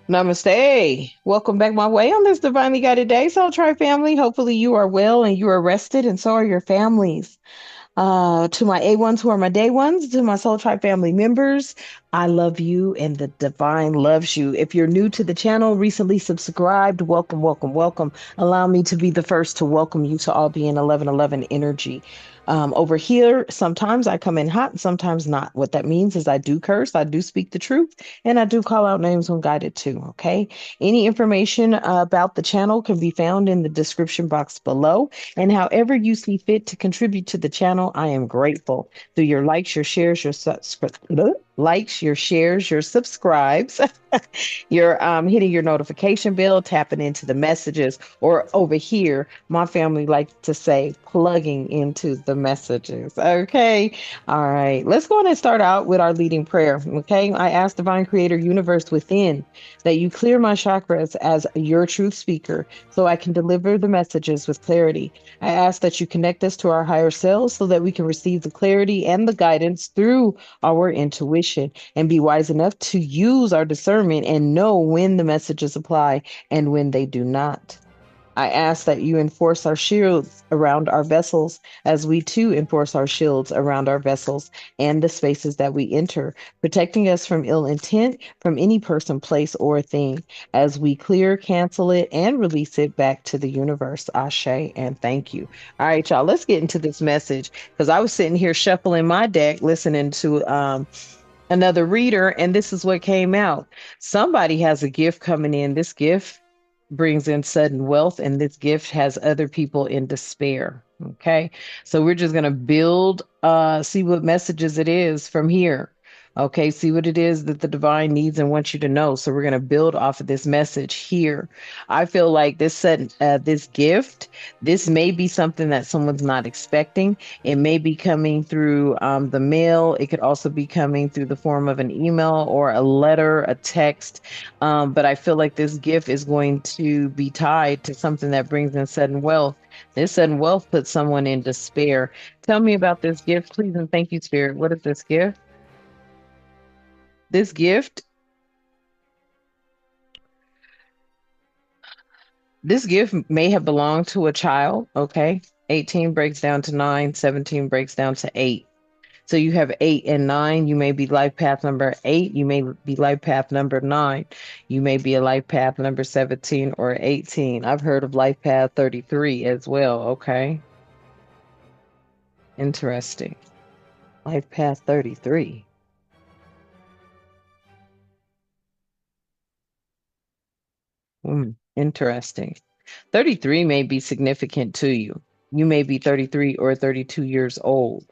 Namaste. Welcome back my way on this divinely guided day, Soul Tribe family. Hopefully you are well and you are rested, and so are your families. To my A1s who are my day ones, to my Soul Tribe family members, I love you and the divine loves you. If you're new to the channel, recently subscribed, welcome, welcome, welcome. Allow me to be the first to welcome you to all being 1111 energy. Over here, sometimes I come in hot and sometimes not. What that means is I do curse, I do speak the truth, and I do call out names when guided too. Okay. Any information about the channel can be found in the description box below. And however you see fit to contribute to the channel, I am grateful. Through your likes, your shares, your likes, your shares, your subscribes, you're hitting your notification bell, tapping into the messages, or over here, my family likes to say, plugging into the messages. Okay. All right. Let's go on and start out with our leading prayer. Okay. I ask Divine Creator, Universe within, that you clear my chakras as your truth speaker so I can deliver the messages with clarity. I ask that you connect us to our higher selves so that we can receive the clarity and the guidance through our intuition and be wise enough to use our discernment and know when the messages apply and when they do not. I ask that you enforce our shields around our vessels as we too enforce our shields around our vessels and the spaces that we enter, protecting us from ill intent from any person, place, or thing as we clear, cancel it, and release it back to the universe. Ashe and thank you. All right, y'all, let's get into this message because I was sitting here shuffling my deck, listening to another reader, and this is what came out. Somebody has a gift coming in. This gift brings in sudden wealth, and this gift has other people in despair. Okay. So we're just going to build, see what messages it is from here. Okay. See what it is that the divine needs and wants you to know. So we're going to build off of this message here. I feel like this gift, this may be something that someone's not expecting. It may be coming through the mail. It could also be coming through the form of an email or a letter, a text. But I feel like this gift is going to be tied to something that brings in sudden wealth. This sudden wealth puts someone in despair. Tell me about this gift, please, and thank you, Spirit. What is this gift? This gift, this gift may have belonged to a child. Okay. 18 breaks down to 9, 17 breaks down to 8. So you have 8 and 9. You may be life path number 8. You may be life path number 9. You may be a life path number 17 or 18. I've heard of life path 33 as well. Okay. Interesting. Life path 33. Interesting. 33 may be significant to you. You may be 33 or 32 years old.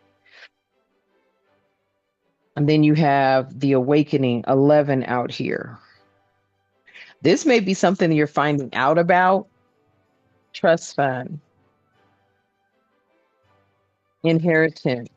And then you have the awakening 11 out here. This may be something you're finding out about. Trust fund, inheritance.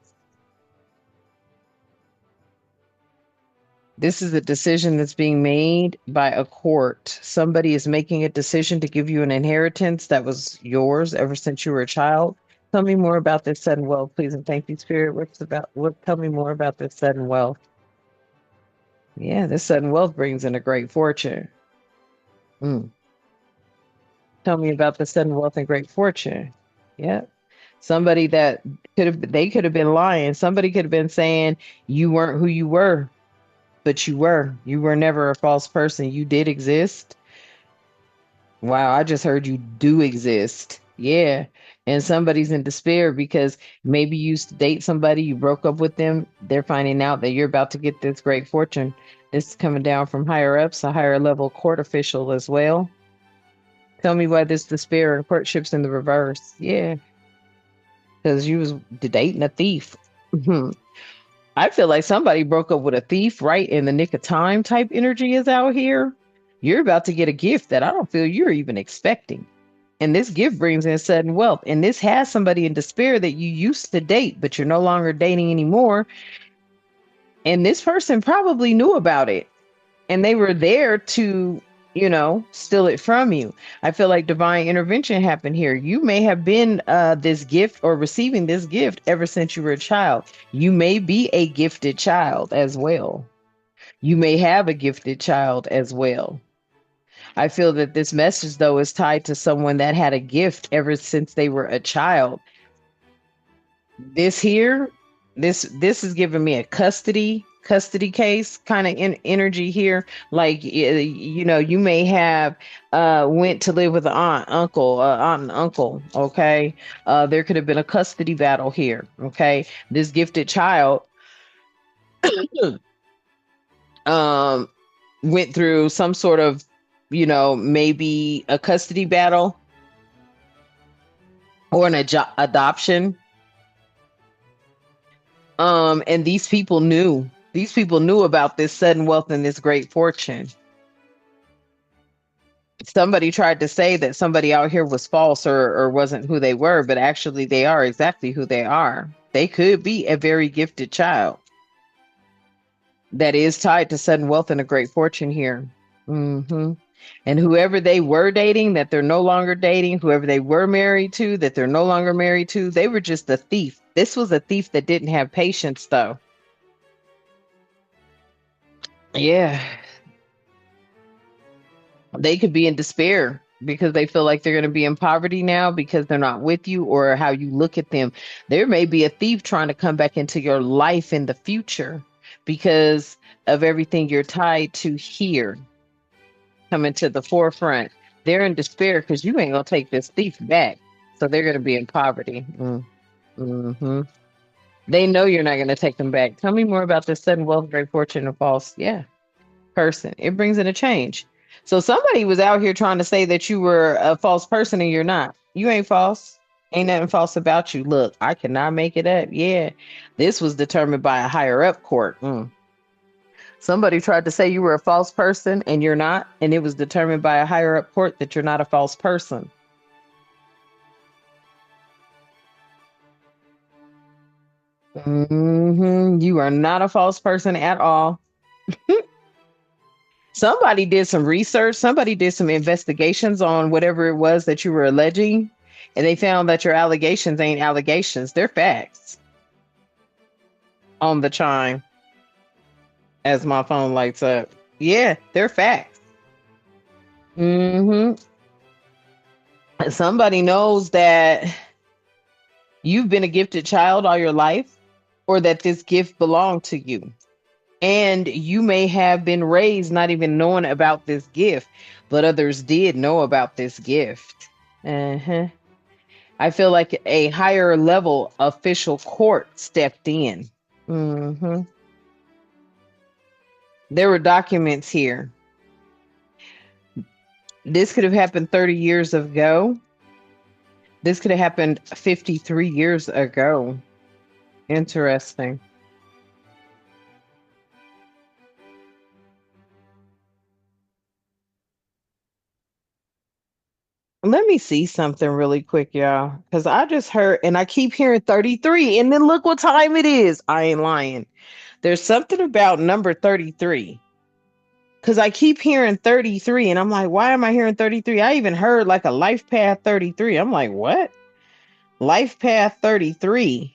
This is a decision that's being made by a court. Somebody is making a decision to give you an inheritance that was yours ever since you were a child. Tell me more about this sudden wealth, please, and thank you, Spirit. What's about? What? Tell me more about this sudden wealth. Yeah, this sudden wealth brings in a great fortune. Mm. Tell me about the sudden wealth and great fortune. Yeah. Somebody that could have been lying. Somebody could have been saying you weren't who you were, but you were. You were never a false person. You did exist. Wow, I just heard you do exist. Yeah. And somebody's in despair because maybe you used to date somebody, you broke up with them. They're finding out that you're about to get this great fortune. This is coming down from higher ups, a higher level court official as well. Tell me why this despair and courtship's in the reverse. Yeah, because you was dating a thief. Mhm. I feel like somebody broke up with a thief right in the nick of time type energy is out here. You're about to get a gift that I don't feel you're even expecting. And this gift brings in sudden wealth. And this has somebody in despair that you used to date, but you're no longer dating anymore. And this person probably knew about it and they were there to, steal it from you. I feel like divine intervention happened here. You may have been this gift or receiving this gift ever since you were a child. You may be a gifted child as well. You may have a gifted child as well. I feel that this message, though, is tied to someone that had a gift ever since they were a child. This here, this is giving me a custody case kind of energy here. Like you may have went to live with an aunt and uncle. Okay, there could have been a custody battle here. Okay, this gifted child um went through some sort of maybe a custody battle or an adoption. And these people knew about this sudden wealth and this great fortune. Somebody tried to say that somebody out here was false or wasn't who they were, but actually they are exactly who they are. They could be a very gifted child that is tied to sudden wealth and a great fortune here. hmm And whoever they were dating, that they're no longer dating, whoever they were married to, that they're no longer married to, they were just a thief. This was a thief that didn't have patience, though. Yeah, they could be in despair because they feel like they're going to be in poverty now because they're not with you or how you look at them. There may be a thief trying to come back into your life in the future because of everything you're tied to here coming to the forefront. They're in despair because you ain't going to take this thief back. So they're going to be in poverty. Mm-hmm. They know you're not going to take them back. Tell me more about this sudden wealth, great fortune, and false. Yeah. Person. It brings in a change. So somebody was out here trying to say that you were a false person and you're not. You ain't false. Ain't nothing false about you. Look, I cannot make it up. Yeah. This was determined by a higher up court. Somebody tried to say you were a false person and you're not, and it was determined by a higher up court that you're not a false person. You are not a false person at all. Somebody did some research, somebody did some investigations on whatever it was that you were alleging, and they found that your allegations ain't allegations, they're facts. On the chime as my phone lights up. Yeah, they're facts. hmm Somebody knows that you've been a gifted child all your life, or that this gift belonged to you. And you may have been raised not even knowing about this gift, but others did know about this gift. Uh-huh. I feel like a higher level official court stepped in. hmm There were documents here. This could have happened 30 years ago. This could have happened 53 years ago. Interesting. Let me see something really quick, y'all. Because I just heard, and I keep hearing 33, and then look what time it is. I ain't lying. There's something about number 33. Because I keep hearing 33, and I'm like, why am I hearing 33? I even heard like a life path 33. I'm like, what? Life path 33.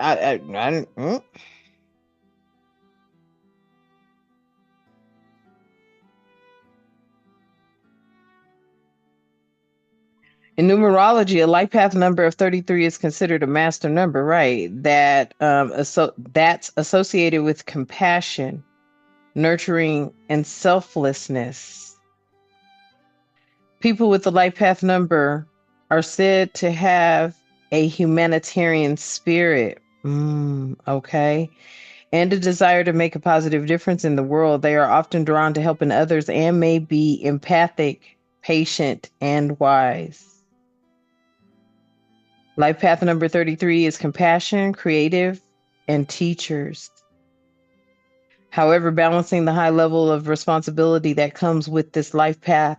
I In numerology, a life path number of 33 is considered a master number, right? That's associated with compassion, nurturing, and selflessness. People with the life path number are said to have a humanitarian spirit. Okay. And a desire to make a positive difference in the world. They are often drawn to helping others and may be empathic, patient, and wise. Life path number 33 is compassion, creative, and teachers. However, balancing the high level of responsibility that comes with this life path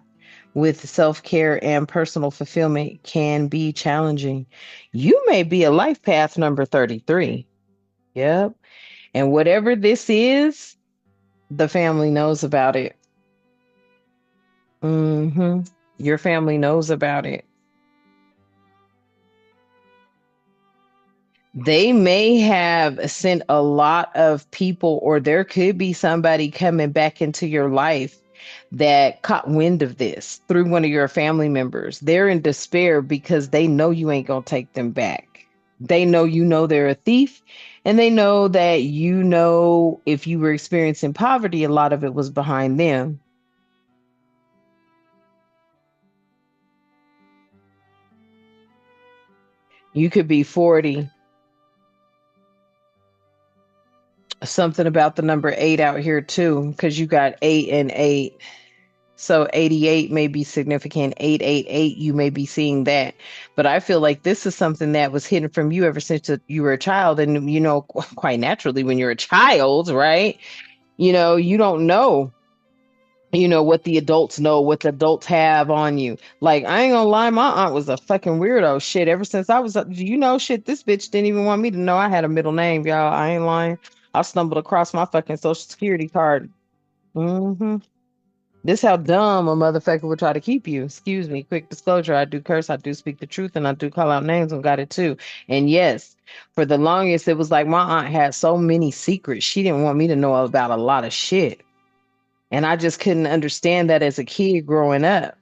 with self care and personal fulfillment can be challenging. You may be a life path number 33. Yep. And whatever this is, the family knows about it. hmm Your family knows about it. They may have sent a lot of people, or there could be somebody coming back into your life that caught wind of this through one of your family members. They're in despair because they know you ain't gonna take them back. They know you know they're a thief, and they know that you know if you were experiencing poverty, a lot of it was behind them. You could be 40. Something about the number eight out here too, because you got eight and eight. So 88 may be significant. 888, you may be seeing that. But I feel like this is something that was hidden from you ever since you were a child. And, quite naturally, when you're a child, right? You don't know, what the adults know, what the adults have on you. Like, I ain't gonna lie, my aunt was a fucking weirdo. Shit, ever since I was, shit, this bitch didn't even want me to know I had a middle name, y'all. I ain't lying. I stumbled across my fucking social security card. Hmm. This how dumb a motherfucker would try to keep you. Excuse me. Quick disclosure. I do curse. I do speak the truth, and I do call out names and got it too. And yes, for the longest, it was like my aunt had so many secrets. She didn't want me to know about a lot of shit. And I just couldn't understand that as a kid growing up.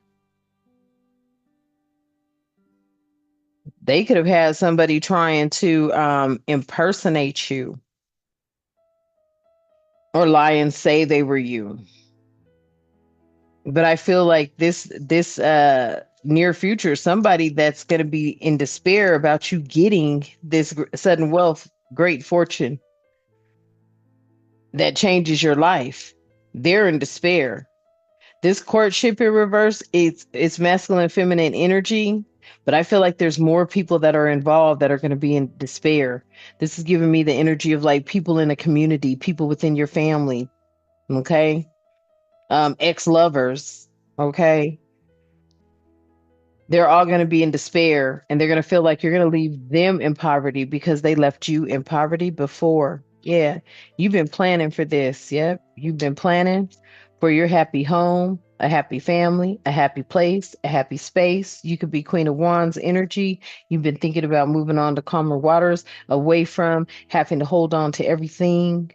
They could have had somebody trying to impersonate you or lie and say they were you. But I feel like this near future, somebody that's going to be in despair about you getting this sudden wealth, great fortune that changes your life. They're in despair. This courtship in reverse, it's masculine feminine energy, but I feel like there's more people that are involved that are going to be in despair. This is giving me the energy of like people in a community, people within your family, okay? Ex-lovers, okay? They're all going to be in despair and they're going to feel like you're going to leave them in poverty because they left you in poverty before. Yeah, you've been planning for this. Yep, you've been planning for your happy home, a happy family, a happy place, a happy space. You could be Queen of Wands energy. You've been thinking about moving on to calmer waters, away from having to hold on to everything.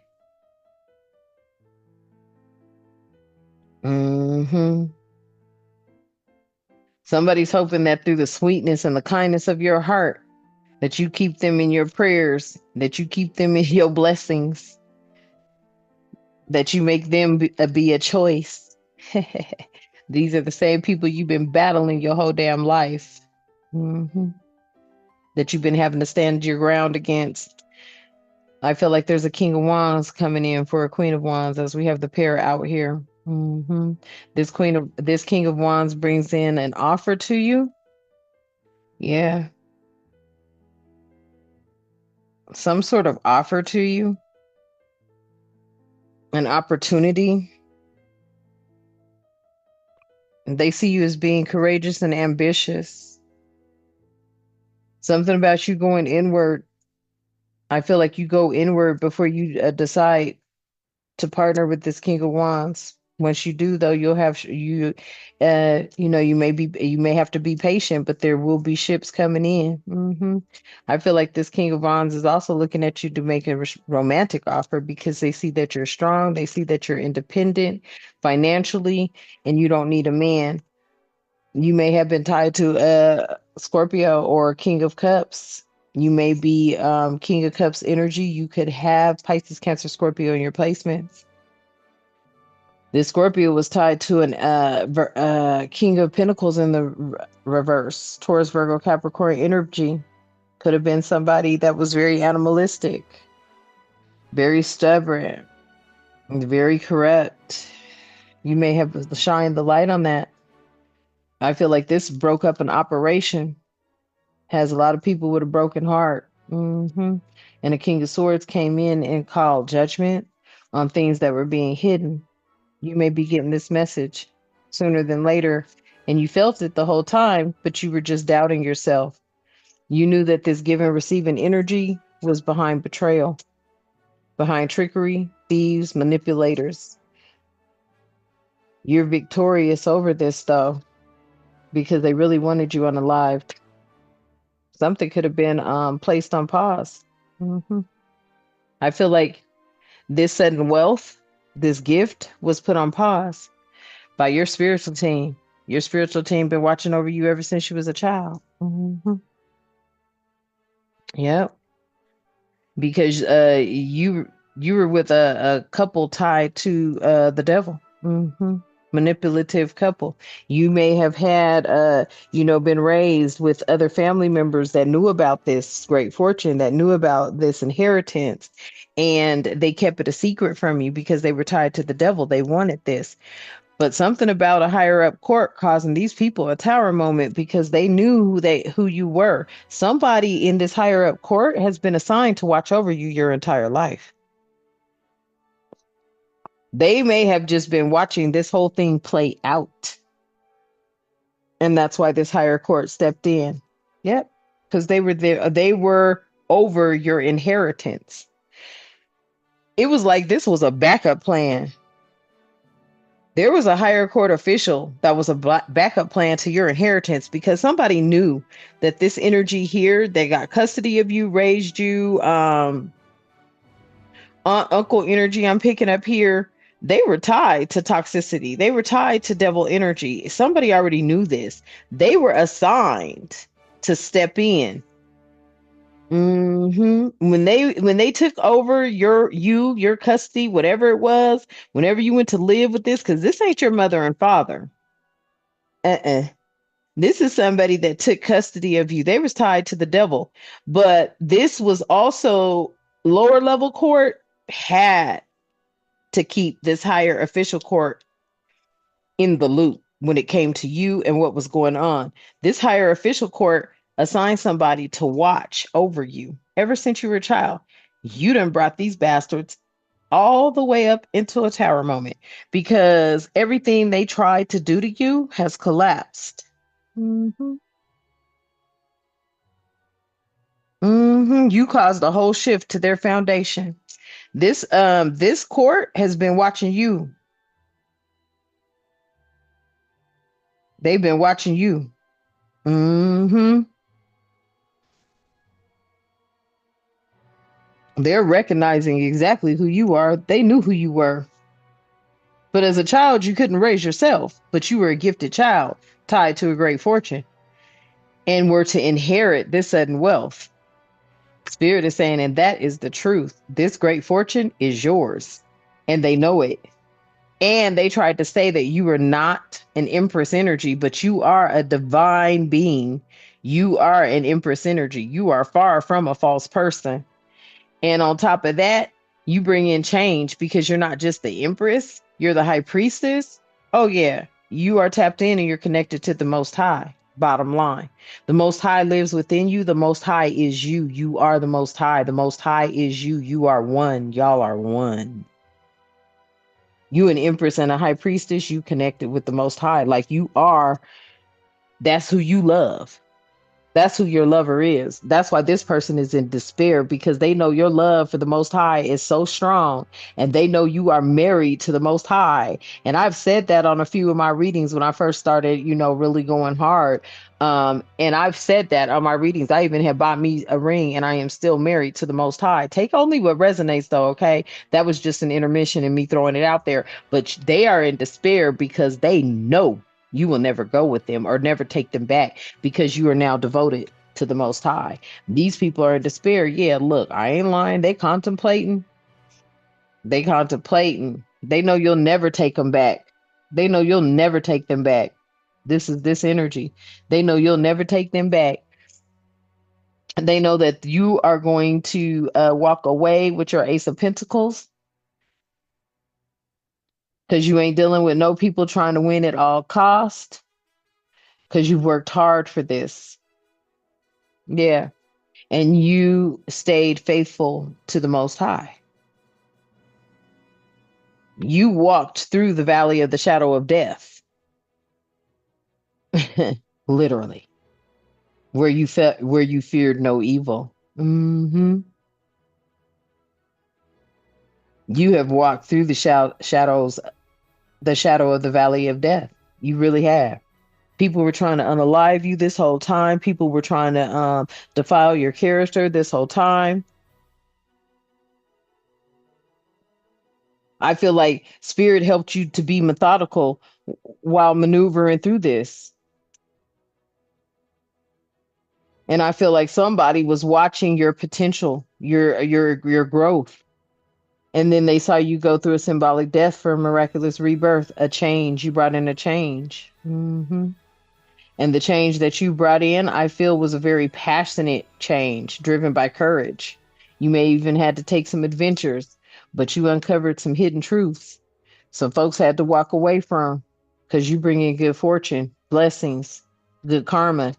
Hmm. Somebody's hoping that through the sweetness and the kindness of your heart, that you keep them in your prayers, that you keep them in your blessings, that you make them be a choice. These are the same people you've been battling your whole damn life, hmm, that you've been having to stand your ground against. I feel like there's a King of Wands coming in for a Queen of Wands as we have the pair out here. Hmm. This King of Wands brings in an offer to you. Yeah, some sort of offer to you, an opportunity. They see you as being courageous and ambitious. Something about you going inward. I feel like you go inward before you decide to partner with this King of Wands. Once you do, though, you'll have you may have to be patient, but there will be ships coming in. I feel like this King of Wands is also looking at you to make a romantic offer because they see that you're strong, they see that you're independent financially, and you don't need a man. You may have been tied to Scorpio or King of Cups. You may be King of Cups energy. You could have Pisces, Cancer, Scorpio in your placements. This Scorpio was tied to an King of Pentacles in the reverse. Taurus, Virgo, Capricorn energy. Could have been somebody that was very animalistic, very stubborn, very corrupt. You may have shined the light on that. I feel like this broke up an operation, has a lot of people with a broken heart. And the King of Swords came in and called judgment on things that were being hidden. You may be getting this message sooner than later, and you felt it the whole time, but you were just doubting yourself. You knew that this giving receiving energy was behind betrayal, behind trickery, thieves, manipulators. You're victorious over this, though, because they really wanted you unalived. Something could have been placed on pause. Hmm. I feel like this sudden wealth, this gift was put on pause by your spiritual team. Your spiritual team been watching over you ever since you was a child. Yep, because you were with a couple tied to the devil. Manipulative couple. You may have had been raised with other family members that knew about this great fortune, that knew about this inheritance, and they kept it a secret from you because they were tied to the devil. They wanted this. But something about a higher up court causing these people a tower moment because they knew who you were. Somebody in this higher up court has been assigned to watch over you your entire life. They may have just been watching this whole thing play out. And that's why this higher court stepped in. Yep. Because they were there, they were over your inheritance. It was like this was a backup plan. There was a higher court official that was a backup plan to your inheritance because somebody knew that this energy here that got custody of you, raised you, aunt, uncle energy I'm picking up here, they were tied to toxicity. They were tied to devil energy. Somebody already knew this. They were assigned to step in. When they took over your custody, whatever it was, whenever you went to live with this, because this ain't your mother and father. Uh-uh. This is somebody that took custody of you. They was tied to the devil. But this was also lower level court had to keep this higher official court in the loop when it came to you and what was going on. This higher official court assigned somebody to watch over you ever since you were a child. You done brought these bastards all the way up into a tower moment because everything they tried to do to you has collapsed. Hmm. You caused a whole shift to their foundation. This court has been watching you. They've been watching you. hmm They're recognizing exactly who you are. They knew who you were. But as a child, you couldn't raise yourself, but you were a gifted child tied to a great fortune and were to inherit this sudden wealth. Spirit is saying, and that is the truth. This great fortune is yours, and they know it. And they tried to say that you are not an Empress energy, but you are a divine being. You are an Empress energy. You are far from a false person. And on top of that, you bring in change because you're not just the Empress, you're the High Priestess. Oh, yeah, you are tapped in and you're connected to the Most High. Bottom line, the Most High lives within you. The Most High is you. You are the Most High. The Most High is you. You are one. Y'all are one. You an Empress and a High Priestess, you connected with the Most High. Like you are, that's who you love. That's who your lover is. That's why this person is in despair because they know your love for the Most High is so strong and they know you are married to the Most High. And I've said that on a few of my readings when I first started, really going hard. And I've said that on my readings. I even have bought me a ring and I am still married to the Most High. Take only what resonates though, okay? That was just an intermission and me throwing it out there. But they are in despair because they know you will never go with them or never take them back because you are now devoted to the Most High. These people are in despair. Yeah, look, I ain't lying. They contemplating. They contemplating. They know you'll never take them back. They know you'll never take them back. This is this energy. They know you'll never take them back. They know that you are going to walk away with your Ace of Pentacles because you ain't dealing with no people trying to win at all cost because you've worked hard for this. Yeah. And you stayed faithful to the Most High. You walked through the valley of the shadow of death, literally, where you feared no evil. You have walked through the shadows, the shadow of the valley of death. You really have. People were trying to unalive you this whole time. People were trying to defile your character this whole time. I feel like spirit helped you to be methodical while maneuvering through this. And I feel like somebody was watching your potential, your growth. And then they saw you go through a symbolic death for a miraculous rebirth, a change. You brought in a change. And the change that you brought in, I feel, was a very passionate change driven by courage. You may even had to take some adventures, but you uncovered some hidden truths. Some folks had to walk away from because you bring in good fortune, blessings, good karma.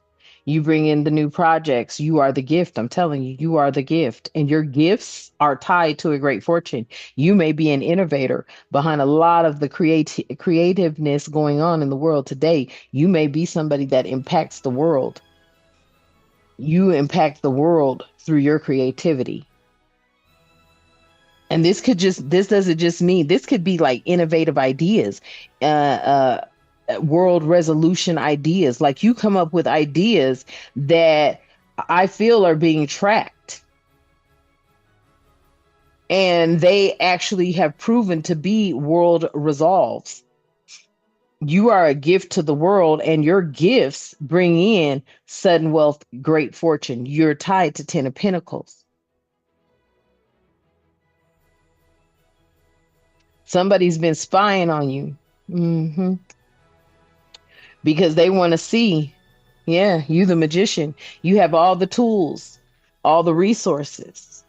You bring in the new projects. You are the gift. I'm telling you, you are the gift. And your gifts are tied to a great fortune. You may be an innovator behind a lot of the creativeness going on in the world today. You may be somebody that impacts the world. You impact the world through your creativity. And this doesn't just mean, this could be like innovative ideas, world resolution ideas. Like you come up with ideas that I feel are being tracked, and they actually have proven to be world resolves. You are a gift to the world, and your gifts bring in sudden wealth, great fortune. You're tied to 10 of Pentacles. Somebody's been spying on you. Because they want to see, yeah, you the magician. You have all the tools, all the resources.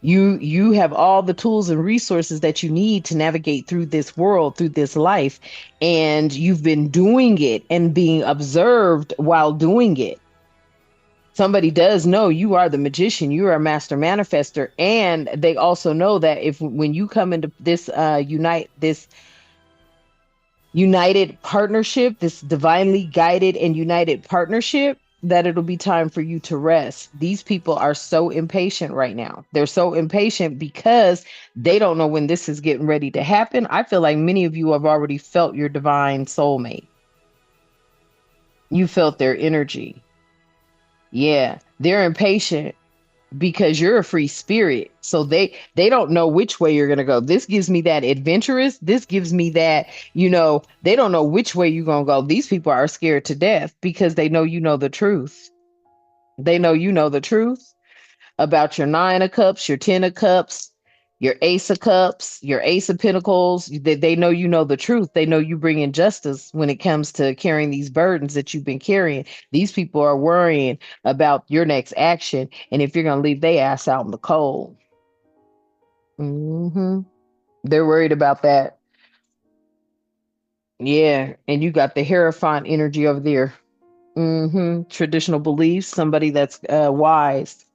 You have all the tools and resources that you need to navigate through this world, through this life, and you've been doing it and being observed while doing it. Somebody does know you are the magician, you are a master manifester, and they also know that if when you come into this united partnership, this divinely guided and united partnership, that it'll be time for you to rest. These people are so impatient right now. They're so impatient because they don't know when this is getting ready to happen. I feel like many of you have already felt your divine soulmate. You felt their energy. Yeah, they're impatient because you're a free spirit, so they don't know which way you're going to go. This gives me that adventurous, this gives me that, they don't know which way you're going to go. These people are scared to death because they know you know the truth. They know you know the truth about your 9 of Cups, your 10 of Cups, your Ace of Cups, your Ace of Pentacles. They know you know the truth. They know you bring in justice when it comes to carrying these burdens that you've been carrying. These people are worrying about your next action and if you're going to leave their ass out in the cold. hmm They're worried about that. Yeah. And you got the Hierophant energy over there. Traditional beliefs, somebody that's wise.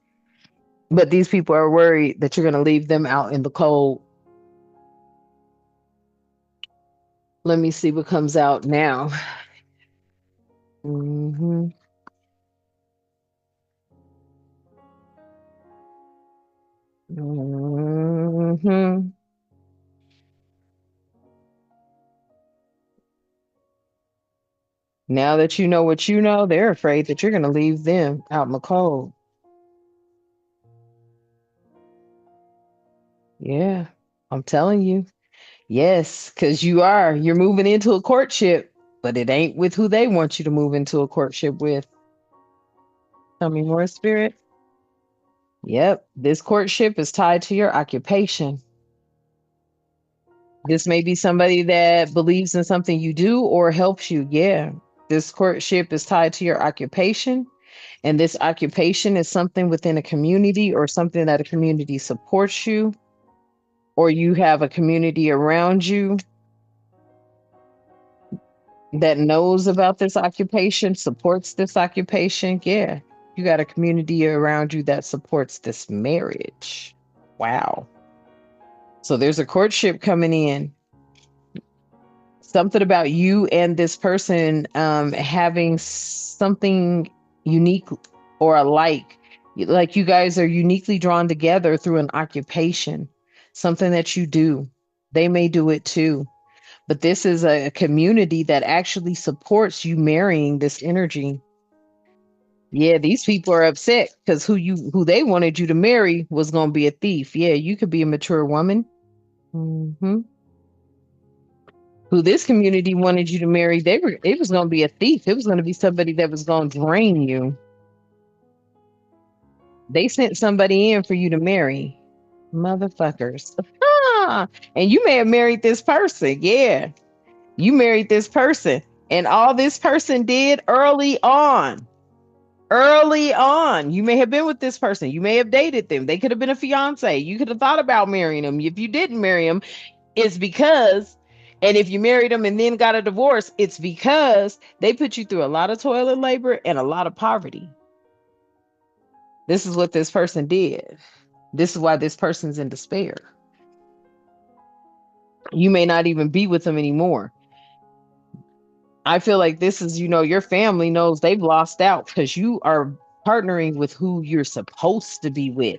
But these people are worried that you're going to leave them out in the cold. Let me see what comes out now. hmm hmm Now that you know what you know, they're afraid that you're going to leave them out in the cold. Yeah, I'm telling you. Yes, because you're moving into a courtship, but it ain't with who they want you to move into a courtship with. Tell me more, spirit. Yep, this courtship is tied to your occupation. This may be somebody that believes in something you do or helps you. Yeah. This courtship is tied to your occupation. And this occupation is something within a community or something that a community supports you, or you have a community around you that knows about this occupation, supports this occupation. Yeah. You got a community around you that supports this marriage. Wow. So there's a courtship coming in. Something about you and this person having something unique or alike. Like you guys are uniquely drawn together through an occupation, something that you do. They may do it too. But this is a community that actually supports you marrying this energy. Yeah, these people are upset because who they wanted you to marry was going to be a thief. Yeah, you could be a mature woman. Hmm. Who this community wanted you to marry, it was going to be a thief. It was going to be somebody that was going to drain you. They sent somebody in for you to marry. Motherfuckers. Ah, and you may have married this person. Yeah. You married this person. And all this person did early on, you may have been with this person. You may have dated them. They could have been a fiance. You could have thought about marrying them. If you didn't marry them, it's because, and if you married them and then got a divorce, it's because they put you through a lot of toil and labor and a lot of poverty. This is what this person did. This is why this person's in despair. You may not even be with them anymore. I feel like this is, your family knows they've lost out because you are partnering with who you're supposed to be with.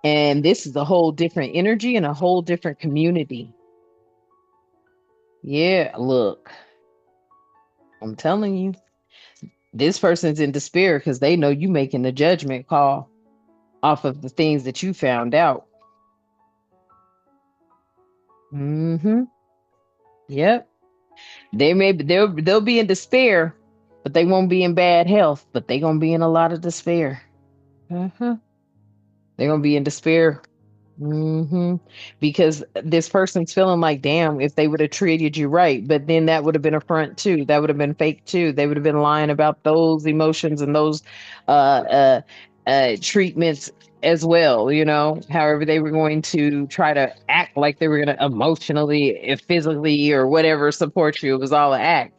And this is a whole different energy and a whole different community. Yeah, look, I'm telling you, this person's in despair because they know you making the judgment call off of the things that you found out. Mm-hmm. Yep. They'll be in despair, but they won't be in bad health, but they're gonna be in a lot of despair. Uh-huh. They're gonna be in despair. Hmm. Because this person's feeling like, damn, if they would have treated you right, but then that would have been a front too. That would have been fake too. They would have been lying about those emotions and those uh, uh, treatments as well. However they were going to try to act like they were going to emotionally, physically, or whatever support you. It was all an act.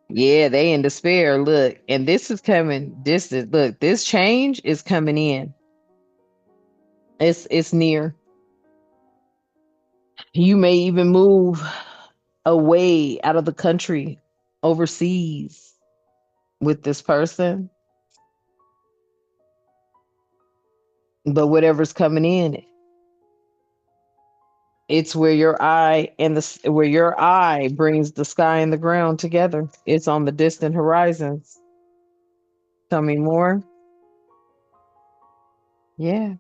Yeah, they in despair. Look, and this is coming. Look. This change is coming in. It's near. You may even move away out of the country, overseas with this person. But whatever's coming in, it's where your eye brings the sky and the ground together. It's on the distant horizons. Tell me more. Yeah,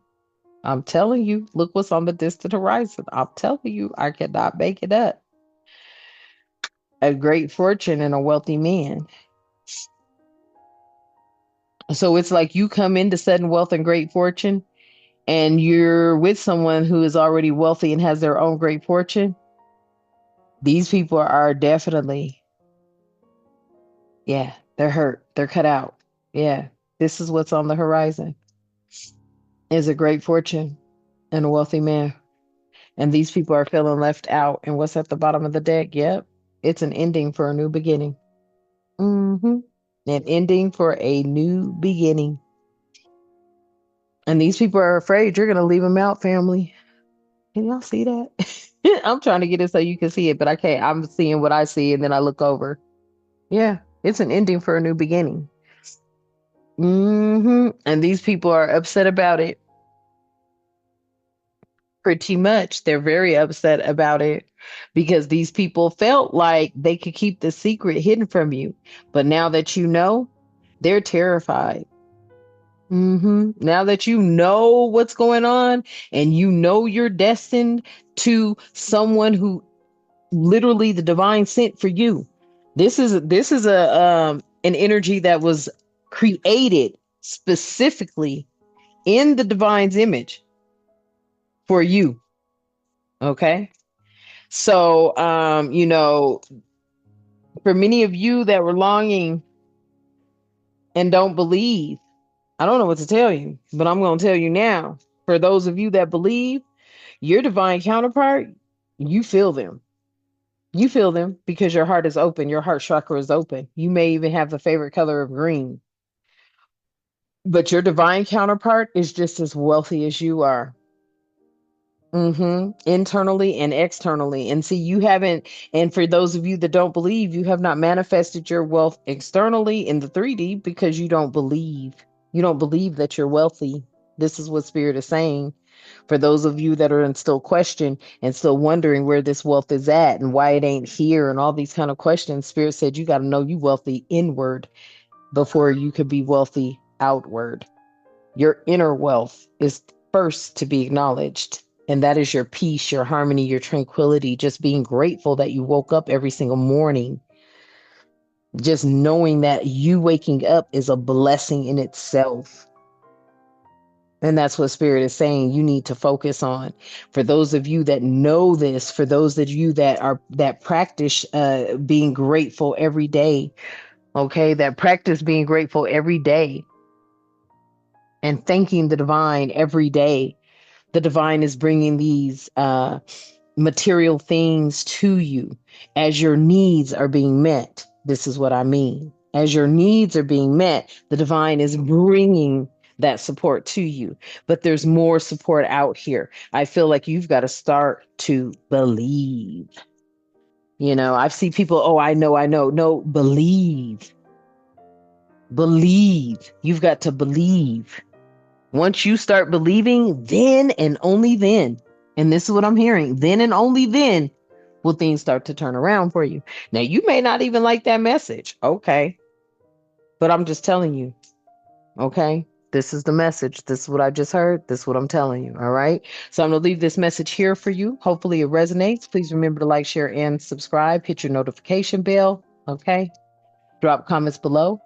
I'm telling you, look what's on the distant horizon. I'm telling you, I cannot make it up. A great fortune and a wealthy man. So it's like you come into sudden wealth and great fortune, and you're with someone who is already wealthy and has their own great fortune. These people are definitely, yeah, they're hurt. They're cut out. Yeah, this is what's on the horizon is a great fortune and a wealthy man. And these people are feeling left out. And what's at the bottom of the deck? Yep, it's an ending for a new beginning. Mm-hmm. An ending for a new beginning. And these people are afraid you're going to leave them out, family. Can y'all see that? I'm trying to get it so you can see it, but I can't. I'm seeing what I see and then I look over. Yeah, it's an ending for a new beginning. And these people are upset about it. Pretty much. They're very upset about it because these people felt like they could keep the secret hidden from you. But now that you know, they're terrified. Now that you know what's going on and you know you're destined to someone who literally the divine sent for you. This is a an energy that was created specifically in the divine's image for you. Okay. So for many of you that were longing and don't believe, I don't know what to tell you, but I'm going to tell you now. For those of you that believe, your divine counterpart, you feel them. You feel them because your heart is open. Your heart chakra is open. You may even have the favorite color of green, but your divine counterpart is just as wealthy as you are. Internally and externally. And see, you haven't, and for those of you that don't believe, you have not manifested your wealth externally in the 3D because you don't believe. You don't believe that you're wealthy. This is what Spirit is saying. For those of you that are in still question and still wondering where this wealth is at and why it ain't here and all these kind of questions, Spirit said you got to know you wealthy inward before you could be wealthy outward. Your inner wealth is first to be acknowledged And that is your peace, your harmony, your tranquility, just being grateful that you woke up every single morning. Just knowing that you waking up is a blessing in itself. And that's what Spirit is saying you need to focus on. For those of you that know this, for those of you that practice being grateful every day, okay, that practice being grateful every day and thanking the divine every day. The divine is bringing these material things to you as your needs are being met. This is what I mean. As your needs are being met, the divine is bringing that support to you. But there's more support out here. I feel like you've got to start to believe. You know, I've seen people, oh, I know, I know. No, believe. Believe. You've got to believe. Once you start believing, then and only then, and this is what I'm hearing, then and only then will things start to turn around for you. Now, you may not even like that message. Okay. But I'm just telling you. Okay. This is the message. This is what I just heard. This is what I'm telling you. All right. So I'm going to leave this message here for you. Hopefully it resonates. Please remember to like, share, and subscribe. Hit your notification bell. Okay. Drop comments below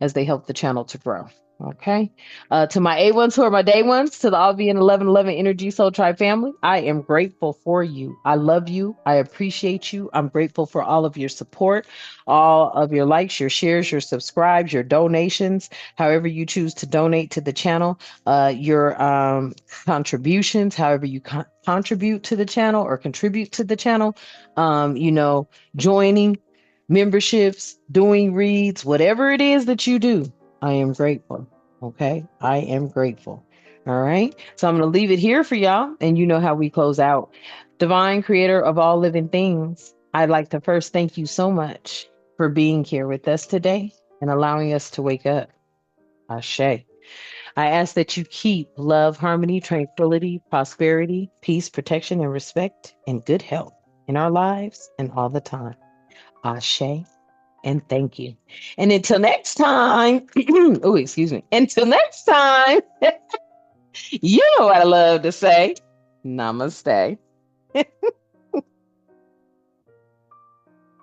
as they help the channel to grow. Okay. To my A1s who are my day ones, to the Alvi and 1111 Energy Soul Tribe family, I am grateful for you. I love you. I appreciate you. I'm grateful for all of your support, all of your likes, your shares, your subscribes, your donations, however you choose to donate to the channel, your contributions, however you contribute to the channel or contribute to the channel, joining memberships, doing reads, whatever it is that you do, I am grateful. Okay. I am grateful. All right. So I'm going to leave it here for y'all. And you know how we close out. Divine creator of all living things, I'd like to first thank you so much for being here with us today and allowing us to wake up. Ashe. I ask that you keep love, harmony, tranquility, prosperity, peace, protection, and respect and good health in our lives and all the time. Ashe. And thank you. And until next time, oh, excuse me. Until next time, you know what I love to say. Namaste.